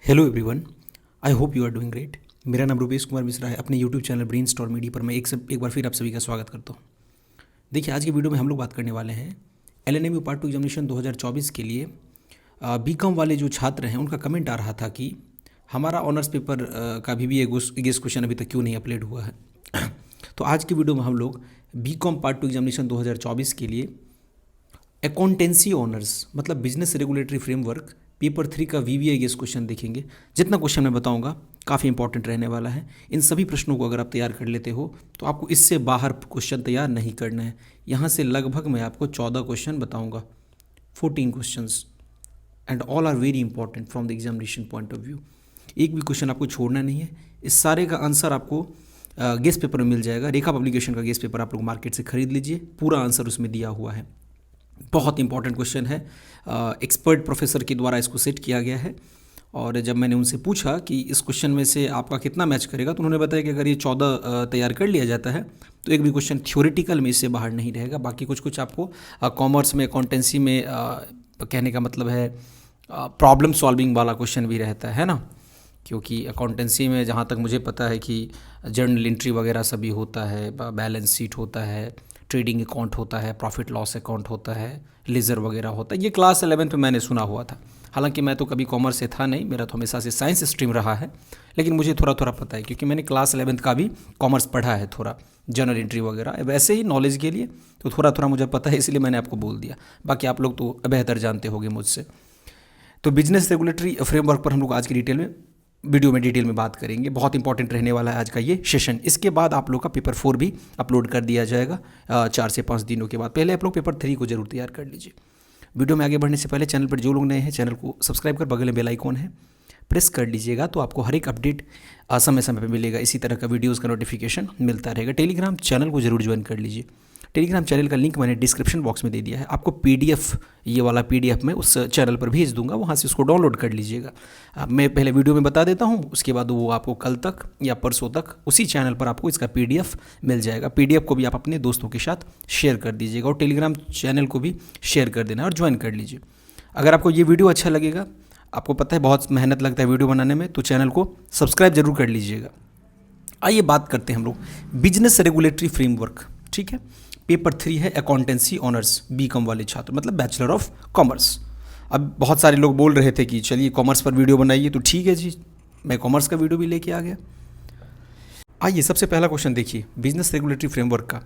Hello everyone, I hope you are doing great. मेरा नाम रुपेश कुमार मिश्रा है। अपने यूट्यूब चैनल ब्रेनस्टॉर्म मीडिया पर मैं एक बार फिर आप सभी का स्वागत करता हूँ। देखिए, आज की वीडियो में हम लोग बात करने वाले हैं LNMU पार्ट 2 एग्जामिनेशन 2024 के लिए बीकॉम वाले जो छात्र हैं उनका कमेंट आ रहा था कि हमारा ऑनर्स पेपर का भी गेस क्वेश्चन अभी तक क्यों नहीं अपलोड हुआ है। तो आज की वीडियो में हम लोग बीकॉम पार्ट 2 एग्जामिनेशन 2024 के लिए अकाउंटेंसी ऑनर्स मतलब बिजनेस रेगुलेटरी फ्रेमवर्क पेपर 3 का VBI गेस क्वेश्चन देखेंगे। जितना क्वेश्चन मैं बताऊंगा काफ़ी इंपॉर्टेंट रहने वाला है। इन सभी प्रश्नों को अगर आप तैयार कर लेते हो तो आपको इससे बाहर क्वेश्चन तैयार नहीं करना है। यहाँ से लगभग मैं आपको 14 क्वेश्चन बताऊंगा, 14 questions, and all are very important from the examination point of view. एक भी क्वेश्चन आपको छोड़ना नहीं है। इस सारे का आंसर आपको गेस पेपर में मिल जाएगा। रेखा पब्लिकेशन का गेस पेपर आप लोग मार्केट से खरीद लीजिए, पूरा आंसर उसमें दिया हुआ है। बहुत इंपॉर्टेंट क्वेश्चन है। एक्सपर्ट प्रोफेसर के द्वारा इसको सेट किया गया है। और जब मैंने उनसे पूछा कि इस क्वेश्चन में से आपका कितना मैच करेगा तो उन्होंने बताया कि अगर ये 14 तैयार कर लिया जाता है तो एक भी क्वेश्चन थ्योरेटिकल में इससे बाहर नहीं रहेगा। बाकी कुछ कुछ आपको कॉमर्स में, अकाउंटेंसी में कहने का मतलब है प्रॉब्लम सॉल्विंग वाला क्वेश्चन भी रहता है ना, क्योंकि अकाउंटेंसी में जहाँ तक मुझे पता है कि जर्नल एंट्री वगैरह सभी होता है, बैलेंस शीट होता है, ट्रेडिंग अकाउंट होता है, प्रॉफिट लॉस अकाउंट होता है, लेज़र वगैरह होता है। ये क्लास 11 में मैंने सुना हुआ था। हालांकि मैं तो कभी कॉमर्स से था नहीं, मेरा तो हमेशा से साइंस स्ट्रीम रहा है, लेकिन मुझे थोड़ा थोड़ा पता है क्योंकि मैंने क्लास 11 का भी कॉमर्स पढ़ा है, थोड़ा जर्नल एंट्री वगैरह। वैसे ही नॉलेज के लिए तो थोड़ा थोड़ा मुझे पता है, इसलिए मैंने आपको बोल दिया। बाकी आप लोग तो बेहतर जानते होंगे मुझसे। तो बिजनेस रेगुलेटरी फ्रेमवर्क पर हम लोग आज की वीडियो में डिटेल में बात करेंगे। बहुत इंपॉर्टेंट रहने वाला है आज का ये सेशन। इसके बाद आप लोग का पेपर 4 भी अपलोड कर दिया जाएगा 4 से 5 दिनों के बाद। पहले आप लोग पेपर 3 को जरूर तैयार कर लीजिए। वीडियो में आगे बढ़ने से पहले चैनल पर जो लोग नए हैं चैनल को सब्सक्राइब कर बगल में बेल आइकॉन है प्रेस कर लीजिएगा, तो आपको हर एक अपडेट समय समय पर मिलेगा। इसी तरह का वीडियोज़ का नोटिफिकेशन मिलता रहेगा। टेलीग्राम चैनल को जरूर ज्वाइन कर लीजिए। टेलीग्राम चैनल का लिंक मैंने डिस्क्रिप्शन बॉक्स में दे दिया है। आपको PDF, ये वाला PDF मैं उस चैनल पर भेज दूंगा, वहाँ से उसको डाउनलोड कर लीजिएगा। मैं पहले वीडियो में बता देता हूँ, उसके बाद वो आपको कल तक या परसों तक उसी चैनल पर आपको इसका PDF मिल जाएगा। PDF को भी आप अपने दोस्तों के साथ शेयर कर दीजिएगा और टेलीग्राम चैनल को भी शेयर कर देना और ज्वाइन कर लीजिए। अगर आपको ये वीडियो अच्छा लगेगा, आपको पता है बहुत मेहनत लगता है वीडियो बनाने में, तो चैनल को सब्सक्राइब जरूर कर लीजिएगा। आइए बात करते हैं हम लोग बिजनेस रेगुलेटरी फ्रेमवर्क। ठीक है, पेपर 3 है अकाउंटेंसी ऑनर्स बीकॉम वाले छात्र, मतलब बैचलर ऑफ कॉमर्स। अब बहुत सारे लोग बोल रहे थे कि चलिए कॉमर्स पर वीडियो बनाइए, तो ठीक है जी, मैं कॉमर्स का वीडियो भी लेके आ गया। आइए सबसे पहला क्वेश्चन देखिए, बिजनेस रेगुलेटरी फ्रेमवर्क का।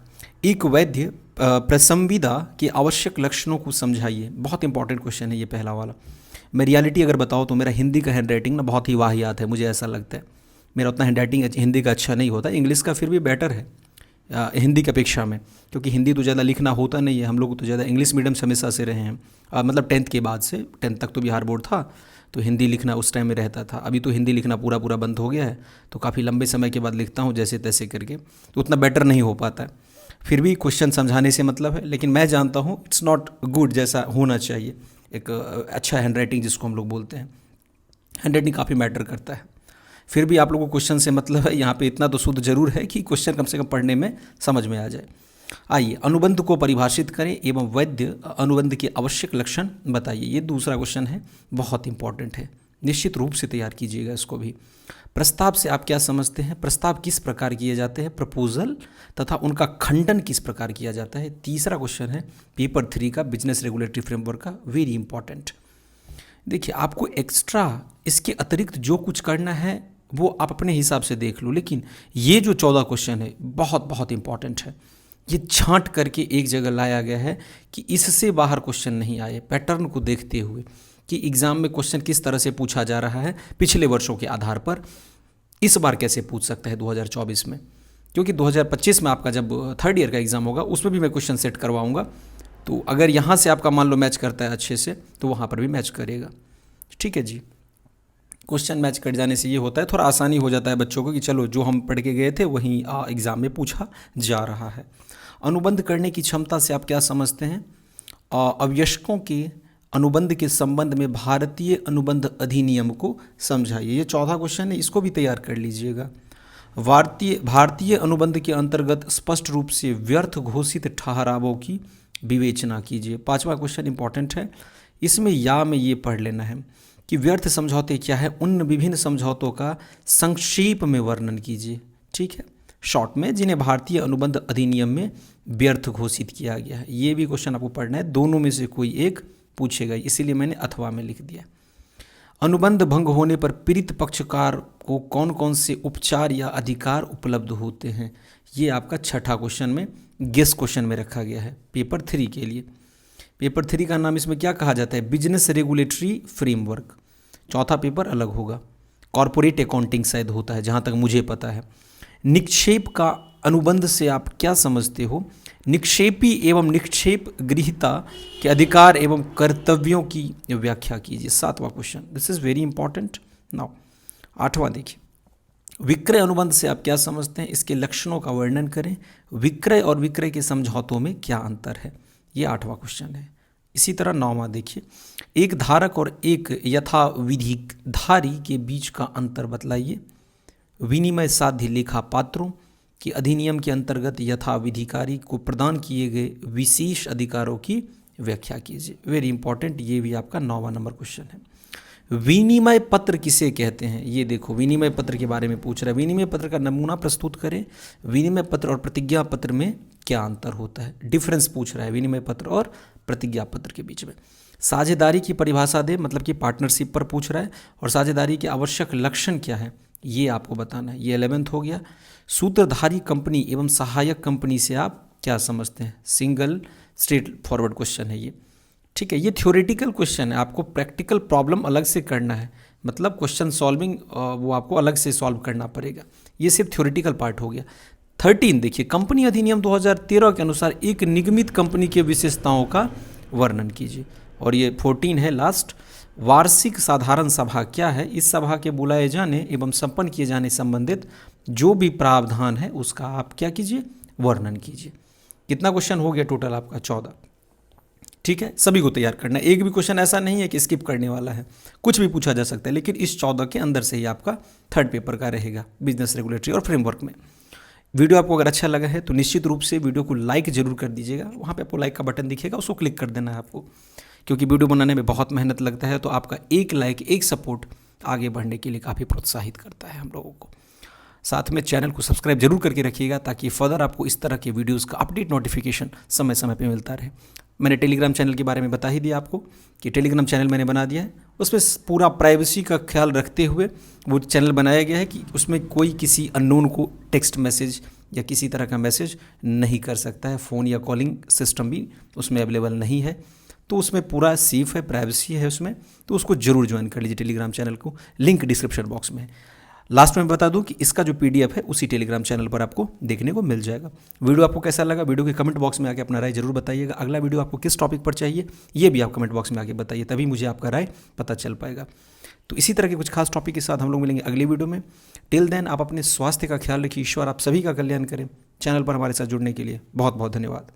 एक वैध प्रसंविदा के आवश्यक लक्षणों को समझाइए। बहुत इंपॉर्टेंट क्वेश्चन है ये पहला वाला। मैं रियलिटी अगर बताऊँ तो मेरा हिंदी का हैंड राइटिंग ना बहुत ही वाहियात है, मुझे ऐसा लगता है। मेरा उतना हैंड राइटिंग हिंदी का अच्छा नहीं होता, इंग्लिश का फिर भी बेटर है हिंदी की अपेक्षा में, क्योंकि हिंदी तो ज़्यादा लिखना होता नहीं है। हम लोग तो ज़्यादा इंग्लिश मीडियम से हमेशा से रहे हैं, मतलब 10th के बाद से। 10th तक तो बिहार बोर्ड था, तो हिंदी लिखना उस टाइम में रहता था। अभी तो हिंदी लिखना पूरा पूरा बंद हो गया है, तो काफ़ी लंबे समय के बाद लिखता हूँ जैसे तैसे करके, तो उतना बेटर नहीं हो पाता है। फिर भी क्वेश्चन समझाने से मतलब है, लेकिन मैं जानता हूँ इट्स नॉट गुड जैसा होना चाहिए। एक अच्छा हैंड राइटिंग जिसको हम लोग बोलते हैं, हैंड राइटिंग काफ़ी मैटर करता है। फिर भी आप लोगों को क्वेश्चन से मतलब है, यहाँ पे इतना तो शुद्ध जरूर है कि क्वेश्चन कम से कम पढ़ने में समझ में आ जाए। आइए, अनुबंध को परिभाषित करें एवं वैध अनुबंध के आवश्यक लक्षण बताइए। ये दूसरा क्वेश्चन है, बहुत इंपॉर्टेंट है, निश्चित रूप से तैयार कीजिएगा इसको भी। प्रस्ताव से आप क्या समझते हैं? प्रस्ताव किस प्रकार किए जाते हैं? प्रपोजल तथा उनका खंडन किस प्रकार किया जाता है? तीसरा क्वेश्चन है पेपर 3 का बिजनेस रेगुलेटरी फ्रेमवर्क का, वेरी इंपॉर्टेंट। देखिए, आपको एक्स्ट्रा इसके अतिरिक्त जो कुछ करना है वो आप अपने हिसाब से देख लो, लेकिन ये जो 14 क्वेश्चन है बहुत बहुत इंपॉर्टेंट है। ये छांट करके एक जगह लाया गया है कि इससे बाहर क्वेश्चन नहीं आए, पैटर्न को देखते हुए कि एग्ज़ाम में क्वेश्चन किस तरह से पूछा जा रहा है पिछले वर्षों के आधार पर, इस बार कैसे पूछ सकता है 2024 में। क्योंकि 2025 में आपका जब 3rd ईयर का एग्ज़ाम होगा उसमें भी मैं क्वेश्चन सेट करवाऊँगा, तो अगर यहाँ से आपका मान लो मैच करता है अच्छे से, तो वहाँ पर भी मैच करेगा। ठीक है जी, क्वेश्चन मैच कर जाने से ये होता है, थोड़ा आसानी हो जाता है बच्चों को कि चलो जो हम पढ़ के गए थे वहीं एग्ज़ाम में पूछा जा रहा है। अनुबंध करने की क्षमता से आप क्या समझते हैं? अवयस्कों के अनुबंध के संबंध में भारतीय अनुबंध अधिनियम को समझाइए। ये 14 क्वेश्चन है, इसको भी तैयार कर लीजिएगा। भारतीय अनुबंध के अंतर्गत स्पष्ट रूप से व्यर्थ घोषित ठहरावों की विवेचना कीजिए। 5वां क्वेश्चन इंपॉर्टेंट है, इसमें या में ये पढ़ लेना है कि व्यर्थ समझौते क्या है, उन विभिन्न समझौतों का संक्षेप में वर्णन कीजिए। ठीक है, शॉर्ट में, जिन्हें भारतीय अनुबंध अधिनियम में व्यर्थ घोषित किया गया है। ये भी क्वेश्चन आपको पढ़ना है, दोनों में से कोई एक पूछेगा, इसीलिए मैंने अथवा में लिख दिया। अनुबंध भंग होने पर पीड़ित पक्षकार को कौन कौन से उपचार या अधिकार उपलब्ध होते हैं, ये आपका छठा क्वेश्चन में गेस क्वेश्चन में रखा गया है पेपर 3 के लिए। पेपर 3 का नाम इसमें क्या कहा जाता है, बिजनेस रेगुलेटरी फ्रेमवर्क। चौथा पेपर अलग होगा, कॉरपोरेट अकाउंटिंग शायद होता है जहाँ तक मुझे पता है। निक्षेप का अनुबंध से आप क्या समझते हो, निक्षेपी एवं निक्षेप गृहीता के अधिकार एवं कर्तव्यों की व्याख्या कीजिए। 7वां question, this is very important. Now 8वां देखिए, विक्रय अनुबंध से आप क्या समझते हैं, इसके लक्षणों का वर्णन करें, विक्रय और विक्रय के समझौतों में क्या अंतर है, ये 8वां क्वेश्चन है। इसी तरह 9वां देखिए, एक धारक और एक यथाविधिक धारी के बीच का अंतर बतलाइए। विनिमय साध्य लेखा पात्रों के अधिनियम के अंतर्गत यथाविधिकारी को प्रदान किए गए विशेष अधिकारों की व्याख्या कीजिए। वेरी इंपॉर्टेंट, ये भी आपका 9वां नंबर क्वेश्चन है। विनिमय पत्र किसे कहते हैं, ये देखो विनिमय पत्र के बारे में पूछ रहा है। विनिमय पत्र का नमूना प्रस्तुत करें, विनिमय पत्र और प्रतिज्ञा पत्र में क्या अंतर होता है, डिफरेंस पूछ रहा है विनिमय पत्र और प्रतिज्ञा पत्र के बीच में। साझेदारी की परिभाषा दे, मतलब कि पार्टनरशिप पर पूछ रहा है, और साझेदारी के आवश्यक लक्षण क्या है ये आपको बताना है। ये 11th हो गया। सूत्रधारी कंपनी एवं सहायक कंपनी से आप क्या समझते हैं, सिंगल स्ट्रेट फॉरवर्ड क्वेश्चन है ये। ठीक है, ये थ्योरेटिकल क्वेश्चन है, आपको प्रैक्टिकल प्रॉब्लम अलग से करना है, मतलब क्वेश्चन सॉल्विंग वो आपको अलग से सॉल्व करना पड़ेगा। ये सिर्फ थ्योरेटिकल पार्ट हो गया। 13 देखिए, कंपनी अधिनियम 2013 के अनुसार एक निगमित कंपनी के विशेषताओं का वर्णन कीजिए। और ये 14 है लास्ट, वार्षिक साधारण सभा क्या है, इस सभा के बुलाए जाने एवं संपन्न किए जाने संबंधित जो भी प्रावधान है उसका आप क्या कीजिए, वर्णन कीजिए। कितना क्वेश्चन हो गया टोटल आपका, 14। ठीक है, सभी को तैयार करना है, एक भी क्वेश्चन ऐसा नहीं है कि स्किप करने वाला है, कुछ भी पूछा जा सकता है, लेकिन इस 14 के अंदर से ही आपका 3rd पेपर का रहेगा, बिजनेस रेगुलेटरी और फ्रेमवर्क में। वीडियो आपको अगर अच्छा लगा है तो निश्चित रूप से वीडियो को लाइक जरूर कर दीजिएगा, वहाँ पे आपको लाइक का बटन दिखेगा, उसको क्लिक कर देना है आपको, क्योंकि वीडियो बनाने में बहुत मेहनत लगता है, तो आपका एक लाइक, एक सपोर्ट आगे बढ़ने के लिए काफ़ी प्रोत्साहित करता है हम लोगों को। साथ में चैनल को सब्सक्राइब जरूर करके रखिएगा, ताकि फर्दर आपको इस तरह के वीडियोस का अपडेट नोटिफिकेशन समय समय पे मिलता रहे। मैंने टेलीग्राम चैनल के बारे में बता ही दिया आपको कि टेलीग्राम चैनल मैंने बना दिया है, उसमें पूरा प्राइवेसी का ख्याल रखते हुए वो चैनल बनाया गया है कि उसमें कोई किसी अननोन को टेक्स्ट मैसेज या किसी तरह का मैसेज नहीं कर सकता है, फ़ोन या कॉलिंग सिस्टम भी उसमें अवेलेबल नहीं है, तो उसमें पूरा सेफ है, प्राइवेसी है उसमें, तो उसको जरूर ज्वाइन कर लीजिए टेलीग्राम चैनल को, लिंक डिस्क्रिप्शन बॉक्स में है। लास्ट में बता दूं कि इसका जो PDF है उसी टेलीग्राम चैनल पर आपको देखने को मिल जाएगा। वीडियो आपको कैसा लगा, वीडियो के कमेंट बॉक्स में आके अपना राय जरूर बताइएगा। अगला वीडियो आपको किस टॉपिक पर चाहिए ये भी आप कमेंट बॉक्स में आके बताइए, तभी मुझे आपका राय पता चल पाएगा। तो इसी तरह के कुछ खास टॉपिक के साथ हम लोग मिलेंगे अगली वीडियो में। टिल देन आप अपने स्वास्थ्य का ख्याल रखिए, ईश्वर आप सभी का कल्याण करें। चैनल पर हमारे साथ जुड़ने के लिए बहुत बहुत धन्यवाद।